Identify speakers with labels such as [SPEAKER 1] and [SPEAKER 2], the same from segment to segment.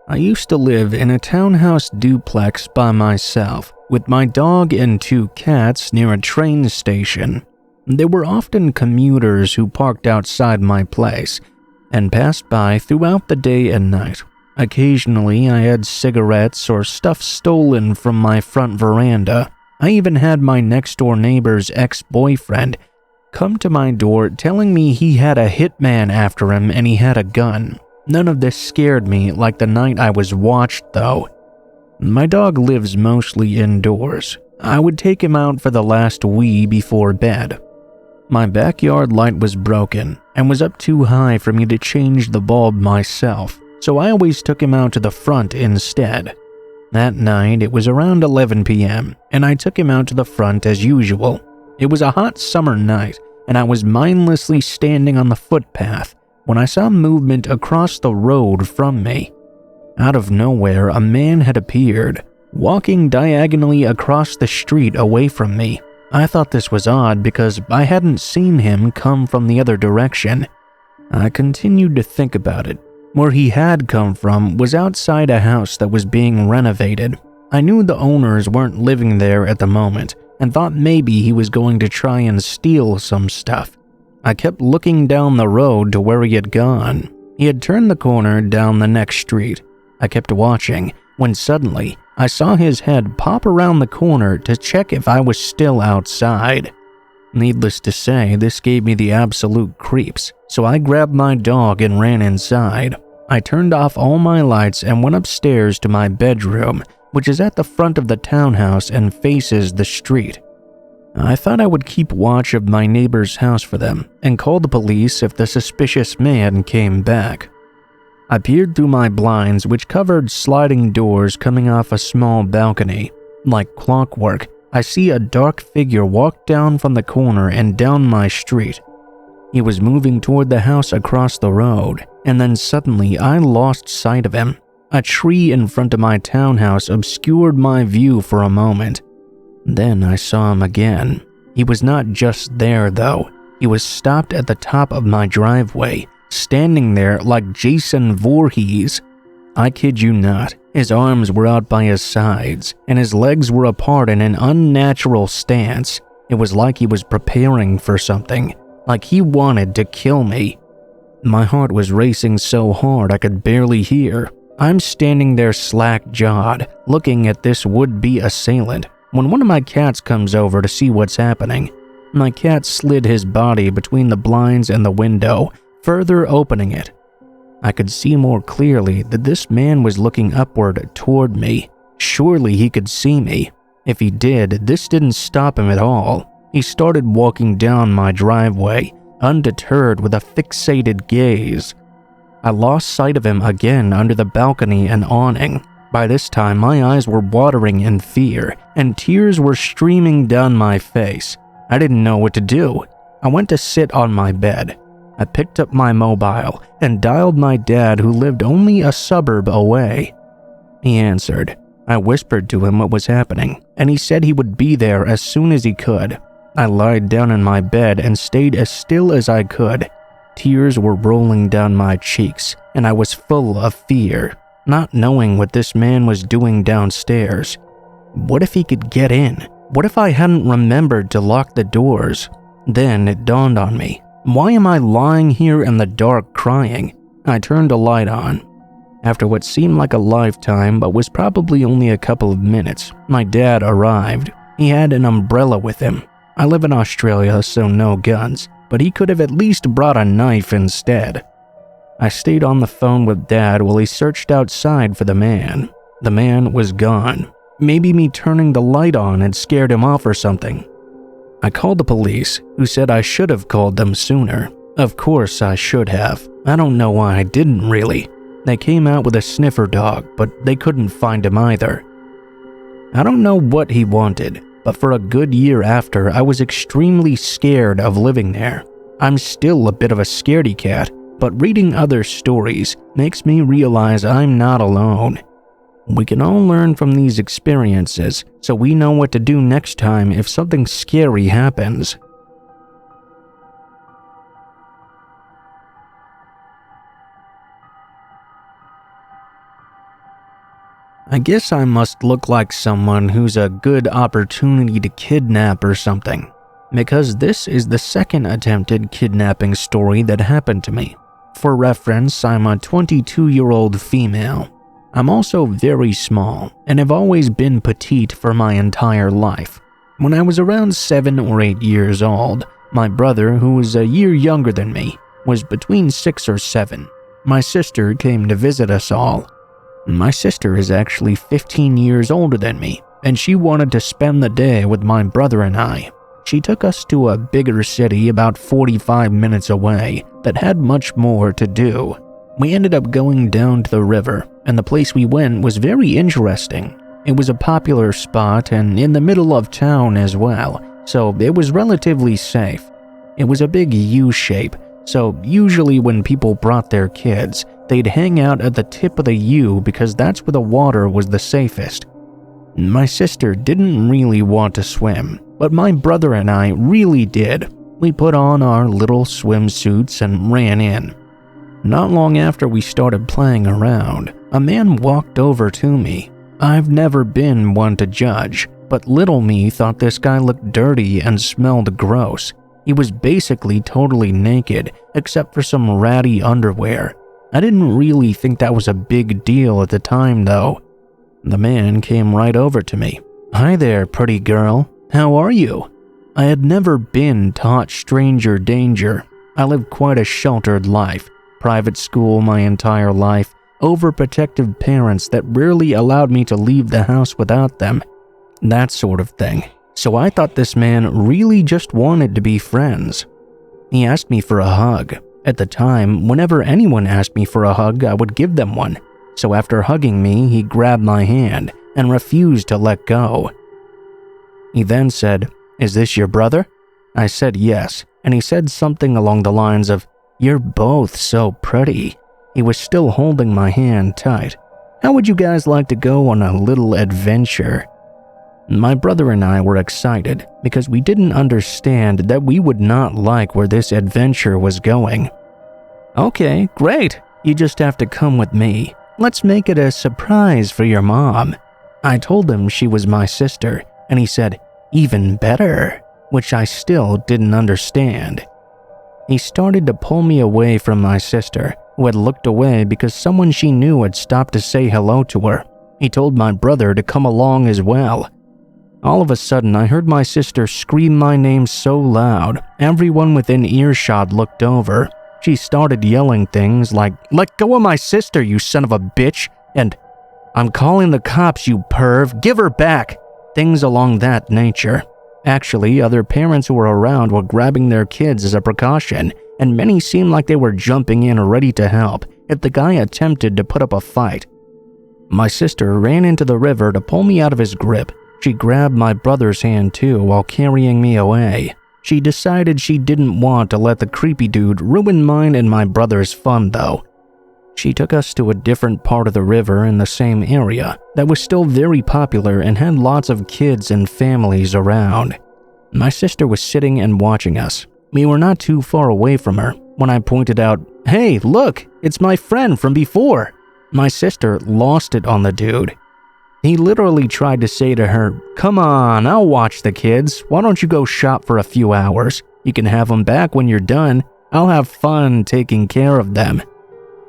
[SPEAKER 1] I used to live in a townhouse duplex by myself, with my dog and 2 cats near a train station. There were often commuters who parked outside my place and passed by throughout the day and night. Occasionally, I had cigarettes or stuff stolen from my front veranda. I even had my next-door neighbor's ex-boyfriend come to my door telling me he had a hitman after him and he had a gun. None of this scared me like the night I was watched, though. My dog lives mostly indoors. I would take him out for the last wee before bed. My backyard light was broken and was up too high for me to change the bulb myself, so I always took him out to the front instead. That night, it was around 11 p.m., and I took him out to the front as usual. It was a hot summer night, and I was mindlessly standing on the footpath when I saw movement across the road from me. Out of nowhere, a man had appeared, walking diagonally across the street away from me. I thought this was odd because I hadn't seen him come from the other direction. I continued to think about it. Where he had come from was outside a house that was being renovated. I knew the owners weren't living there at the moment and thought maybe he was going to try and steal some stuff. I kept looking down the road to where he had gone. He had turned the corner down the next street. I kept watching when suddenly I saw his head pop around the corner to check if I was still outside. Needless to say, this gave me the absolute creeps, so I grabbed my dog and ran inside. I turned off all my lights and went upstairs to my bedroom, which is at the front of the townhouse and faces the street. I thought I would keep watch of my neighbor's house for them and call the police if the suspicious man came back. I peered through my blinds, which covered sliding doors coming off a small balcony. Like clockwork, I see a dark figure walk down from the corner and down my street. He was moving toward the house across the road, and then suddenly I lost sight of him. A tree in front of my townhouse obscured my view for a moment. Then I saw him again. He was not just there, though. He was stopped at the top of my driveway, standing there like Jason Voorhees. I kid you not, his arms were out by his sides, and his legs were apart in an unnatural stance. It was like he was preparing for something, like he wanted to kill me. My heart was racing so hard I could barely hear. I'm standing there slack-jawed, looking at this would-be assailant, when one of my cats comes over to see what's happening. My cat slid his body between the blinds and the window, further opening it. I could see more clearly that this man was looking upward toward me. Surely he could see me. If he did, this didn't stop him at all. He started walking down my driveway, undeterred with a fixated gaze. I lost sight of him again under the balcony and awning. By this time, my eyes were watering in fear, and tears were streaming down my face. I didn't know what to do. I went to sit on my bed. I picked up my mobile and dialed my dad, who lived only a suburb away. He answered. I whispered to him what was happening, and he said he would be there as soon as he could. I lied down in my bed and stayed as still as I could. Tears were rolling down my cheeks, and I was full of fear, not knowing what this man was doing downstairs. What if he could get in? What if I hadn't remembered to lock the doors? Then it dawned on me. Why am I lying here in the dark crying? I turned a light on. After what seemed like a lifetime but was probably only a couple of minutes, my dad arrived. He had an umbrella with him. I live in Australia, so no guns, but he could have at least brought a knife instead. I stayed on the phone with Dad while he searched outside for the man. The man was gone. Maybe me turning the light on had scared him off or something. I called the police, who said I should have called them sooner. Of course I should have. I don't know why I didn't really. They came out with a sniffer dog, but they couldn't find him either. I don't know what he wanted, but for a good year after, I was extremely scared of living there. I'm still a bit of a scaredy cat, but reading other stories makes me realize I'm not alone. We can all learn from these experiences, so we know what to do next time if something scary happens. I guess I must look like someone who's a good opportunity to kidnap or something, because this is the second attempted kidnapping story that happened to me. For reference, I'm a 22-year-old female. I'm also very small, and have always been petite for my entire life. When I was around 7 or 8 years old, my brother, who was a year younger than me, was between 6 or 7. My sister came to visit us all. My sister is actually 15 years older than me, and she wanted to spend the day with my brother and I. She took us to a bigger city about 45 minutes away that had much more to do. We ended up going down to the river, and the place we went was very interesting. It was a popular spot and in the middle of town as well, so it was relatively safe. It was a big U shape, so usually when people brought their kids, they'd hang out at the tip of the U because that's where the water was the safest. My sister didn't really want to swim, but my brother and I really did. We put on our little swimsuits and ran in. Not long after we started playing around, a man walked over to me. I've never been one to judge, but little me thought this guy looked dirty and smelled gross. He was basically totally naked, except for some ratty underwear. I didn't really think that was a big deal at the time, though. The man came right over to me. "Hi there, pretty girl. How are you?" I had never been taught stranger danger. I lived quite a sheltered life. Private school my entire life. Overprotective parents that rarely allowed me to leave the house without them. That sort of thing. So I thought this man really just wanted to be friends. He asked me for a hug. At the time, whenever anyone asked me for a hug, I would give them one. So after hugging me, he grabbed my hand and refused to let go. He then said, "Is this your brother?" I said yes, and he said something along the lines of, "You're both so pretty." He was still holding my hand tight. "How would you guys like to go on a little adventure?" My brother and I were excited because we didn't understand that we would not like where this adventure was going. "Okay, great. You just have to come with me. Let's make it a surprise for your mom." I told him she was my sister, and he said, "Even better," which I still didn't understand. He started to pull me away from my sister, who had looked away because someone she knew had stopped to say hello to her. He told my brother to come along as well. All of a sudden, I heard my sister scream my name so loud, everyone within earshot looked over. She started yelling things like, "Let go of my sister, you son of a bitch," and "I'm calling the cops, you perv, give her back," things along that nature. Actually, other parents who were around were grabbing their kids as a precaution, and many seemed like they were jumping in ready to help if the guy attempted to put up a fight. My sister ran into the river to pull me out of his grip. She grabbed my brother's hand too while carrying me away. She decided she didn't want to let the creepy dude ruin mine and my brother's fun though. She took us to a different part of the river in the same area that was still very popular and had lots of kids and families around. My sister was sitting and watching us. We were not too far away from her when I pointed out, "Hey, look, it's my friend from before." My sister lost it on the dude. He literally tried to say to her, "Come on, I'll watch the kids. Why don't you go shop for a few hours? You can have them back when you're done. I'll have fun taking care of them."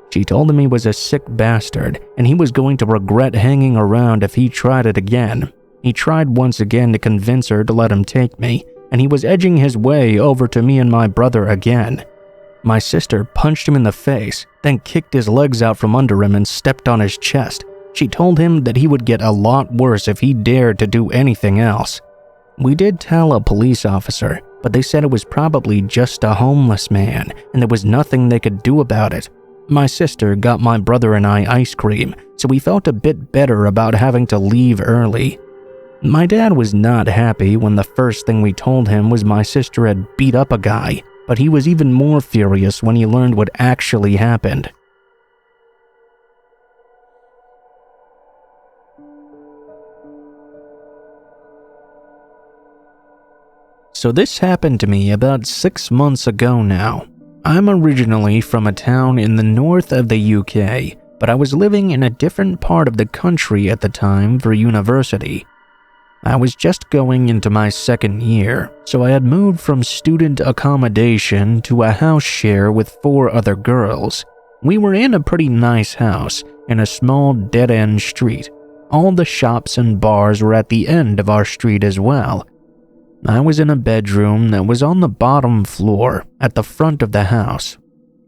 [SPEAKER 1] She told him he was a sick bastard and he was going to regret hanging around if he tried it again. He tried once again to convince her to let him take me, and he was edging his way over to me and my brother again. My sister punched him in the face, then kicked his legs out from under him and stepped on his chest. She told him that he would get a lot worse if he dared to do anything else. We did tell a police officer, but they said it was probably just a homeless man and there was nothing they could do about it. My sister got my brother and I ice cream, so we felt a bit better about having to leave early. My dad was not happy when the first thing we told him was my sister had beat up a guy, but he was even more furious when he learned what actually happened. So this happened to me about 6 months ago now. I'm originally from a town in the north of the UK, but I was living in a different part of the country at the time for university. I was just going into my second year, so I had moved from student accommodation to a house share with 4 other girls. We were in a pretty nice house in a small dead-end street. All the shops and bars were at the end of our street as well. I was in a bedroom that was on the bottom floor at the front of the house.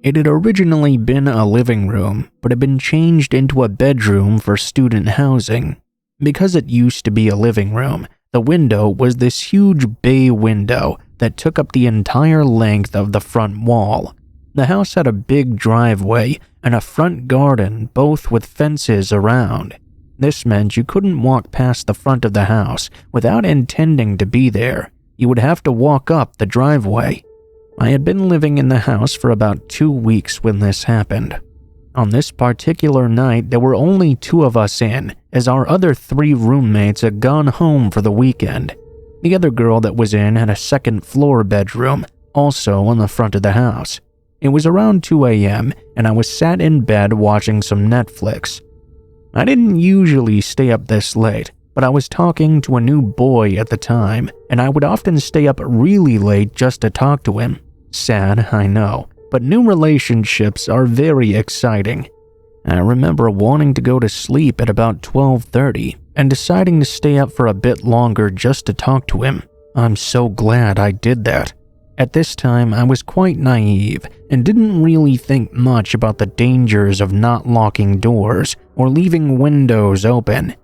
[SPEAKER 1] It had originally been a living room, but had been changed into a bedroom for student housing. Because it used to be a living room, the window was this huge bay window that took up the entire length of the front wall. The house had a big driveway and a front garden, both with fences around. This meant you couldn't walk past the front of the house without intending to be there. You would have to walk up the driveway. I had been living in the house for about 2 weeks when this happened. On this particular night, there were only 2 of us in, as our other 3 roommates had gone home for the weekend. The other girl that was in had a second-floor bedroom, also on the front of the house. It was around 2 a.m., and I was sat in bed watching some Netflix. I didn't usually stay up this late, but I was talking to a new boy at the time, and I would often stay up really late just to talk to him. Sad, I know, but new relationships are very exciting. I remember wanting to go to sleep at about 12:30 and deciding to stay up for a bit longer just to talk to him. I'm so glad I did that. At this time, I was quite naive and didn't really think much about the dangers of not locking doors or leaving windows open.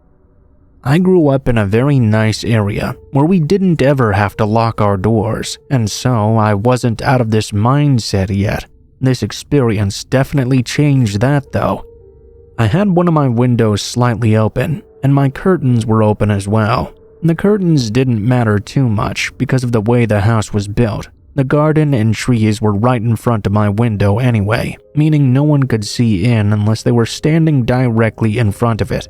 [SPEAKER 1] I grew up in a very nice area where we didn't ever have to lock our doors, and so I wasn't out of this mindset yet. This experience definitely changed that though. I had one of my windows slightly open, and my curtains were open as well. The curtains didn't matter too much because of the way the house was built. The garden and trees were right in front of my window anyway, meaning no one could see in unless they were standing directly in front of it.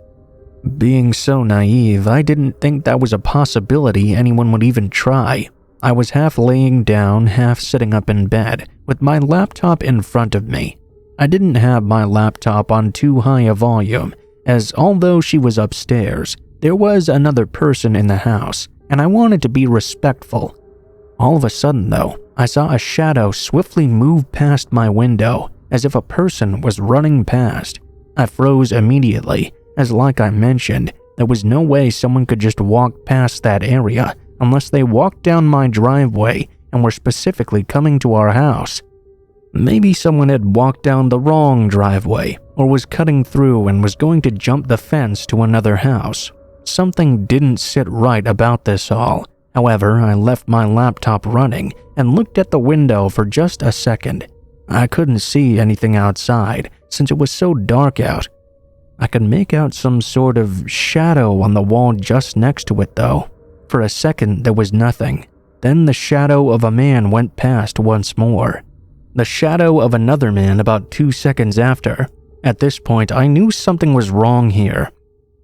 [SPEAKER 1] Being so naive, I didn't think that was a possibility anyone would even try. I was half laying down, half sitting up in bed, with my laptop in front of me. I didn't have my laptop on too high a volume, as although she was upstairs, there was another person in the house, and I wanted to be respectful. All of a sudden, though, I saw a shadow swiftly move past my window, as if a person was running past. I froze immediately, as like I mentioned, there was no way someone could just walk past that area unless they walked down my driveway and were specifically coming to our house. Maybe someone had walked down the wrong driveway or was cutting through and was going to jump the fence to another house. Something didn't sit right about this all. However, I left my laptop running and looked at the window for just a second. I couldn't see anything outside since it was so dark out. I could make out some sort of shadow on the wall just next to it though. For a second there was nothing. Then the shadow of a man went past once more. The shadow of another man about 2 seconds after. At this point I knew something was wrong here.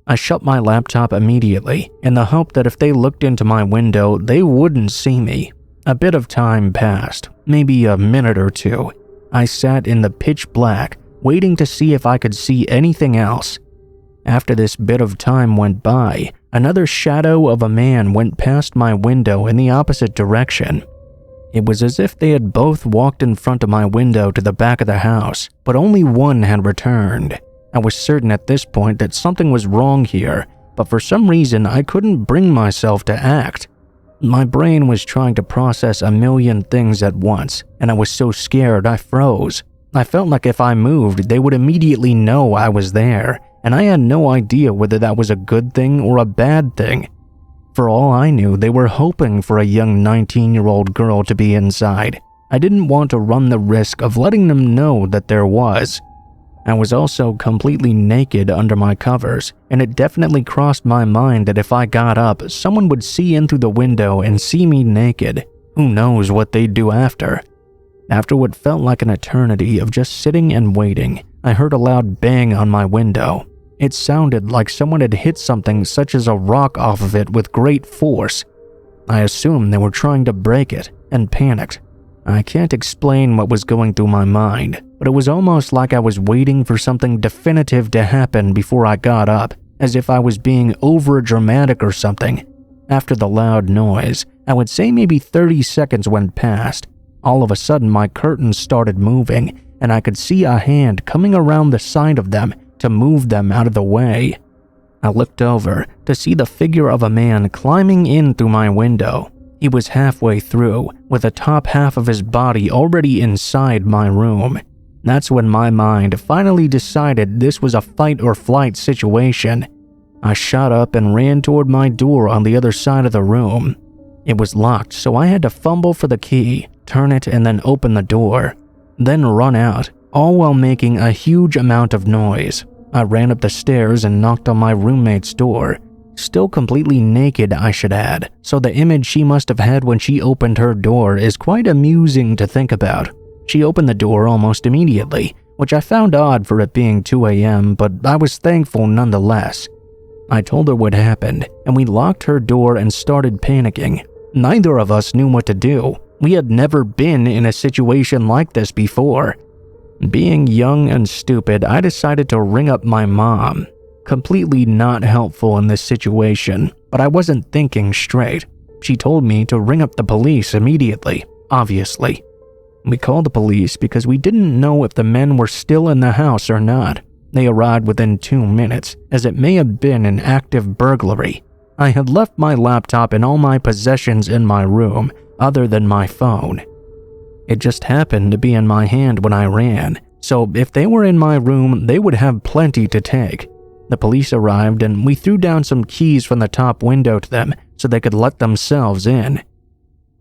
[SPEAKER 1] I shut my laptop immediately in the hope that if they looked into my window they wouldn't see me. A bit of time passed, maybe a minute or 2. I sat in the pitch black, waiting to see if I could see anything else. After this bit of time went by, another shadow of a man went past my window in the opposite direction. It was as if they had both walked in front of my window to the back of the house, but only one had returned. I was certain at this point that something was wrong here, but for some reason I couldn't bring myself to act. My brain was trying to process a million things at once, and I was so scared I froze. I felt like if I moved, they would immediately know I was there, and I had no idea whether that was a good thing or a bad thing. For all I knew, they were hoping for a young 19-year-old girl to be inside. I didn't want to run the risk of letting them know that there was. I was also completely naked under my covers, and it definitely crossed my mind that if I got up, someone would see in through the window and see me naked. Who knows what they'd do after? After what felt like an eternity of just sitting and waiting, I heard a loud bang on my window. It sounded like someone had hit something such as a rock off of it with great force. I assumed they were trying to break it, and panicked. I can't explain what was going through my mind. but it was almost like I was waiting for something definitive to happen before I got up, as if I was being over-dramatic or something. After the loud noise, I would say maybe 30 seconds went past. All of a sudden, my curtains started moving, and I could see a hand coming around the side of them to move them out of the way. I looked over to see the figure of a man climbing in through my window. He was halfway through, with the top half of his body already inside my room. That's when my mind finally decided this was a fight or flight situation. I shot up and ran toward my door on the other side of the room. It was locked, so I had to fumble for the key, turn it, and then open the door. Then run out, all while making a huge amount of noise. I ran up the stairs and knocked on my roommate's door. Still completely naked, I should add, so the image she must have had when she opened her door is quite amusing to think about. She opened the door almost immediately, which I found odd for it being 2 a.m., but I was thankful nonetheless. I told her what happened, and we locked her door and started panicking. Neither of us knew what to do. We had never been in a situation like this before. Being young and stupid, I decided to ring up my mom. Completely not helpful in this situation, but I wasn't thinking straight. She told me to ring up the police immediately, obviously. We called the police because we didn't know if the men were still in the house or not. They arrived within 2 minutes, as it may have been an active burglary. I had left my laptop and all my possessions in my room, other than my phone. It just happened to be in my hand when I ran, so if they were in my room, they would have plenty to take. The police arrived and we threw down some keys from the top window to them so they could let themselves in.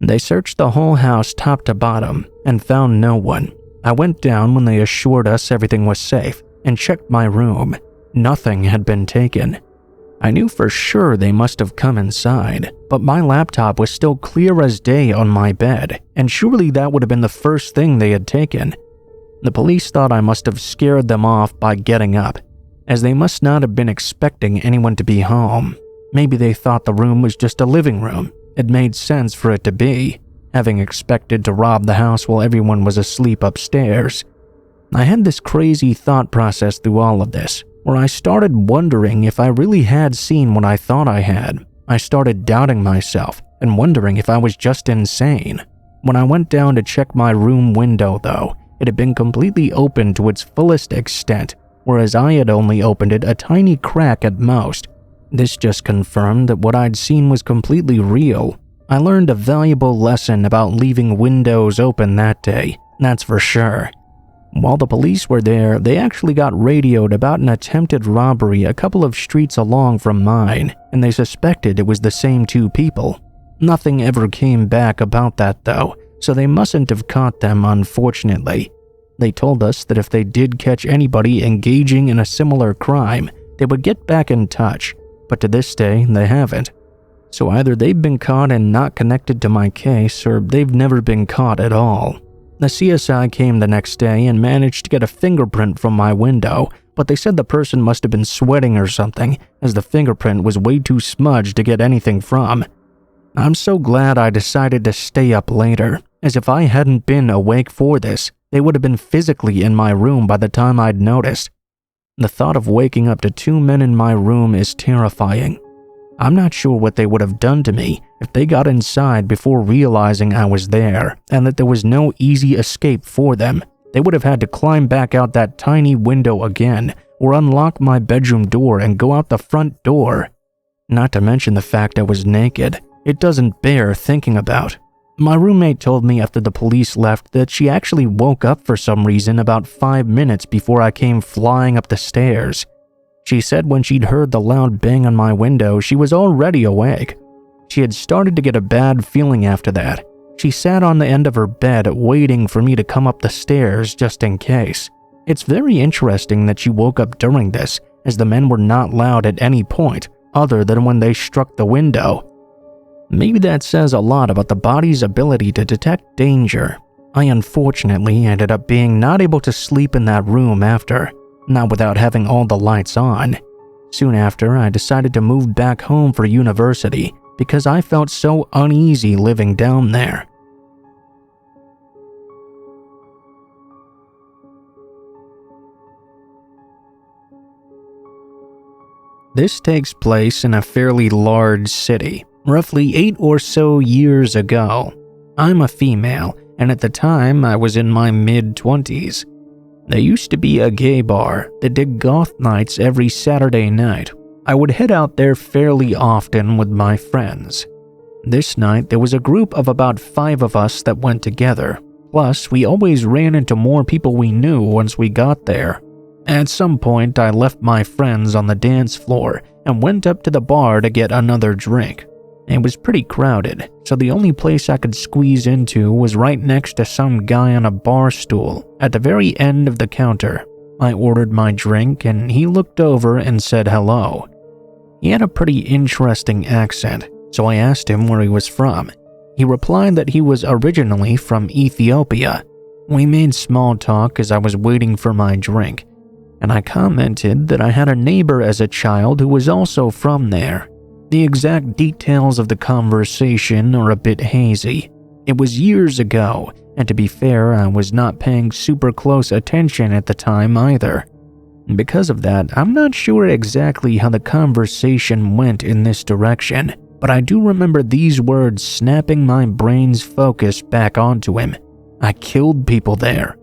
[SPEAKER 1] They searched the whole house top to bottom and found no one. I went down when they assured us everything was safe and checked my room. Nothing had been taken. I knew for sure they must have come inside, but my laptop was still clear as day on my bed, and surely that would have been the first thing they had taken. The police thought I must have scared them off by getting up, as they must not have been expecting anyone to be home. Maybe they thought the room was just a living room. It made sense for it to be, having expected to rob the house while everyone was asleep upstairs. I had this crazy thought process through all of this, where I started wondering if I really had seen what I thought I had. I started doubting myself and wondering if I was just insane. When I went down to check my room window, though, it had been completely open to its fullest extent, whereas I had only opened it a tiny crack at most. This just confirmed that what I'd seen was completely real. I learned a valuable lesson about leaving windows open that day, that's for sure. While the police were there, they actually got radioed about an attempted robbery a couple of streets along from mine, and they suspected it was the same 2 people. Nothing ever came back about that though, so they mustn't have caught them, unfortunately. They told us that if they did catch anybody engaging in a similar crime, they would get back in touch, but to this day, they haven't. So either they've been caught and not connected to my case, or they've never been caught at all. The CSI came the next day and managed to get a fingerprint from my window, but they said the person must have been sweating or something, as the fingerprint was way too smudged to get anything from. I'm so glad I decided to stay up later, as if I hadn't been awake for this, they would have been physically in my room by the time I'd noticed. The thought of waking up to 2 men in my room is terrifying. I'm not sure what they would have done to me if they got inside before realizing I was there, and that there was no easy escape for them. They would have had to climb back out that tiny window again, or unlock my bedroom door and go out the front door. Not to mention the fact I was naked. It doesn't bear thinking about. My roommate told me after the police left that she actually woke up for some reason about 5 minutes before I came flying up the stairs. She said when she'd heard the loud bang on my window, she was already awake. She had started to get a bad feeling after that. She sat on the end of her bed waiting for me to come up the stairs just in case. It's very interesting that she woke up during this, as the men were not loud at any point, other than when they struck the window. Maybe that says a lot about the body's ability to detect danger. I unfortunately ended up being not able to sleep in that room after, not without having all the lights on. Soon after, I decided to move back home for university because I felt so uneasy living down there. This takes place in a fairly large city, roughly 8 or so years ago. I'm a female, and at the time I was in my mid-20s. There used to be a gay bar that did goth nights every Saturday night. I would head out there fairly often with my friends. This night there was a group of about 5 of us that went together. Plus, we always ran into more people we knew once we got there. At some point, I left my friends on the dance floor and went up to the bar to get another drink. It was pretty crowded, so the only place I could squeeze into was right next to some guy on a bar stool at the very end of the counter. I ordered my drink and he looked over and said hello. He had a pretty interesting accent, so I asked him where he was from. He replied that he was originally from Ethiopia. We made small talk as I was waiting for my drink, and I commented that I had a neighbor as a child who was also from there. The exact details of the conversation are a bit hazy. It was years ago, and to be fair, I was not paying super close attention at the time either. Because of that, I'm not sure exactly how the conversation went in this direction, but I do remember these words snapping my brain's focus back onto him. I killed people there.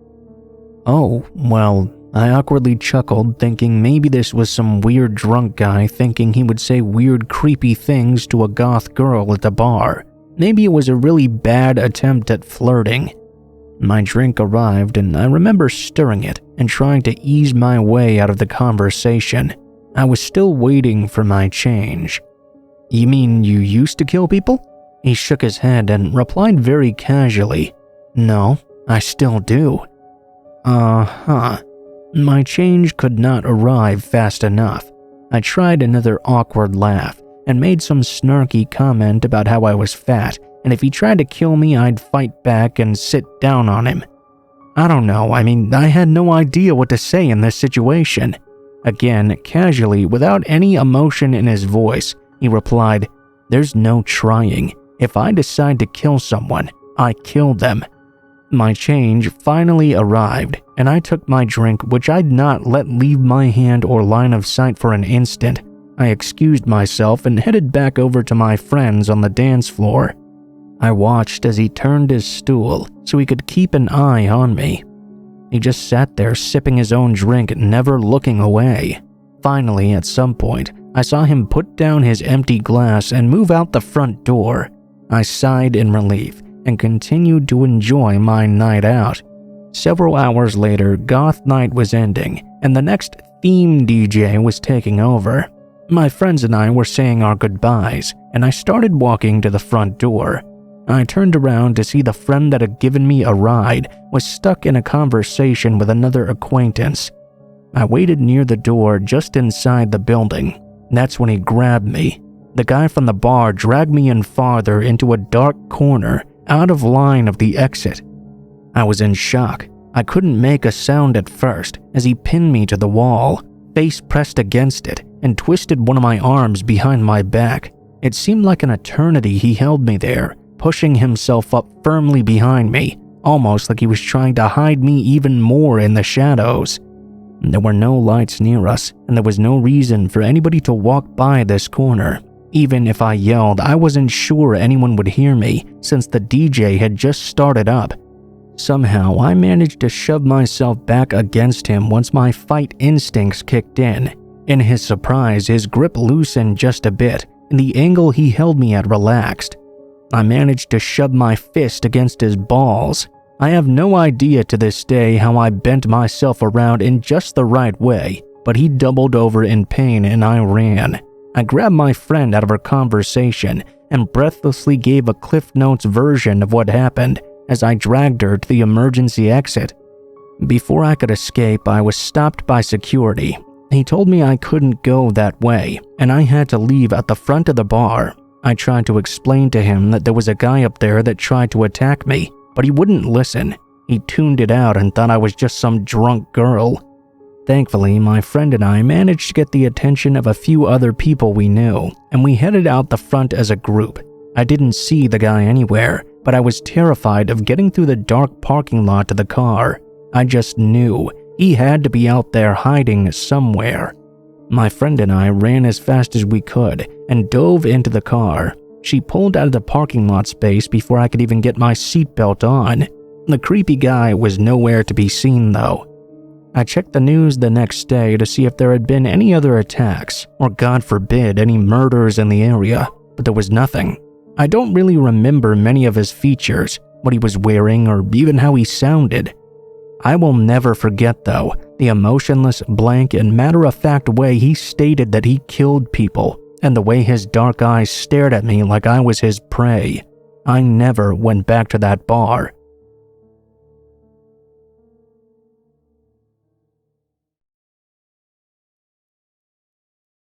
[SPEAKER 1] Oh, well, I awkwardly chuckled, thinking maybe this was some weird drunk guy thinking he would say weird creepy things to a goth girl at the bar. Maybe it was a really bad attempt at flirting. My drink arrived and I remember stirring it and trying to ease my way out of the conversation. I was still waiting for my change. You mean you used to kill people? He shook his head and replied very casually, No, I still do. Uh-huh. My change could not arrive fast enough. I tried another awkward laugh and made some snarky comment about how I was fat, and if he tried to kill me, I'd fight back and sit down on him. I don't know, I had no idea what to say in this situation. Again, casually, without any emotion in his voice, he replied, There's no trying. If I decide to kill someone, I kill them. My change finally arrived, and I took my drink, which I'd not let leave my hand or line of sight for an instant. I excused myself and headed back over to my friends on the dance floor. I watched as he turned his stool so he could keep an eye on me. He just sat there sipping his own drink, never looking away. Finally, at some point, I saw him put down his empty glass and move out the front door. I sighed in relief and continued to enjoy my night out. Several hours later, Goth Night was ending, and the next theme DJ was taking over. My friends and I were saying our goodbyes, and I started walking to the front door. I turned around to see the friend that had given me a ride was stuck in a conversation with another acquaintance. I waited near the door just inside the building. That's when he grabbed me. The guy from the bar dragged me in farther into a dark corner, out of line of the exit. I was in shock. I couldn't make a sound at first as he pinned me to the wall, face pressed against it, and twisted one of my arms behind my back. It seemed like an eternity he held me there, pushing himself up firmly behind me, almost like he was trying to hide me even more in the shadows. There were no lights near us, and there was no reason for anybody to walk by this corner. Even if I yelled, I wasn't sure anyone would hear me, since the DJ had just started up. Somehow, I managed to shove myself back against him once my fight instincts kicked in. In his surprise, his grip loosened just a bit, and the angle he held me at relaxed. I managed to shove my fist against his balls. I have no idea to this day how I bent myself around in just the right way, but he doubled over in pain and I ran. I grabbed my friend out of her conversation and breathlessly gave a Cliff Notes version of what happened as I dragged her to the emergency exit. Before I could escape, I was stopped by security. He told me I couldn't go that way, and I had to leave at the front of the bar. I tried to explain to him that there was a guy up there that tried to attack me, but he wouldn't listen. He tuned it out and thought I was just some drunk girl. Thankfully, my friend and I managed to get the attention of a few other people we knew, and we headed out the front as a group. I didn't see the guy anywhere, but I was terrified of getting through the dark parking lot to the car. I just knew he had to be out there hiding somewhere. My friend and I ran as fast as we could and dove into the car. She pulled out of the parking lot space before I could even get my seatbelt on. The creepy guy was nowhere to be seen though. I checked the news the next day to see if there had been any other attacks, or God forbid, any murders in the area, but there was nothing. I don't really remember many of his features, what he was wearing, or even how he sounded. I will never forget, though, the emotionless, blank, and matter-of-fact way he stated that he killed people, and the way his dark eyes stared at me like I was his prey. I never went back to that bar.